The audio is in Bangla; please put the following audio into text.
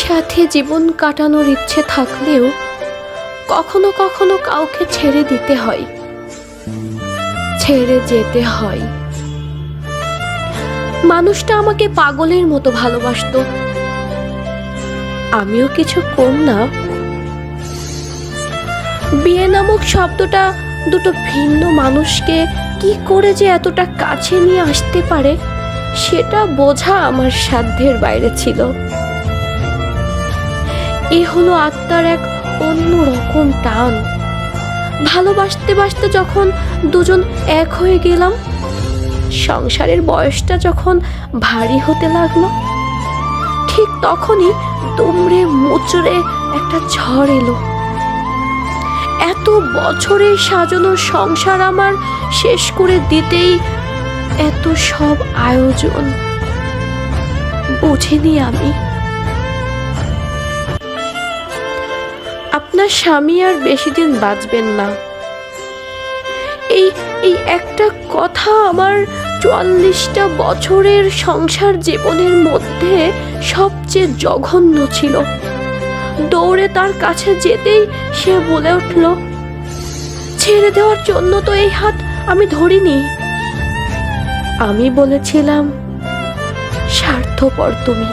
সাথে জীবন কাটানোর ইচ্ছে থাকলেও কখনো কখনো কাউকে ছেড়ে দিতে হয়, ছেড়ে যেতে হয়। মানুষটা আমাকে পাগলের মতো ভালোবাসতো, আমিও কিছু কম না। বিয়ে নামক শব্দটা দুটো ভিন্ন মানুষকে কি করে যে এতটা কাছে নিয়ে আসতে পারে সেটা বোঝা আমার সাধ্যের বাইরে ছিল। এ হলো আত্মার এক অন্য রকম টান। ভালোবাসতে বাসতে যখন দুজন এক হয়ে গেলাম, সংসারের বয়সটা যখন ভারী হতে লাগলো, ঠিক তখনই দুমড়ে মুচড়ে একটা ঝড় এলো। এত বছরের সাজানো সংসার আমার শেষ করে দিতেই এত সব আয়োজন বুঝিনি আমি। আপনার স্বামী আর বেশি দিন বাঁচবেন না, এই একটা কথা আমার ৪৪টা বছরের সংসার জীবনের মধ্যে সবচেয়ে জঘন্য ছিল। দৌড়ে তার কাছে যেতেই সে বলে উঠল, ছেড়ে দেওয়ার জন্য তো এই হাত আমি ধরিনি। আমি বলেছিলাম, স্বার্থপর তুমি।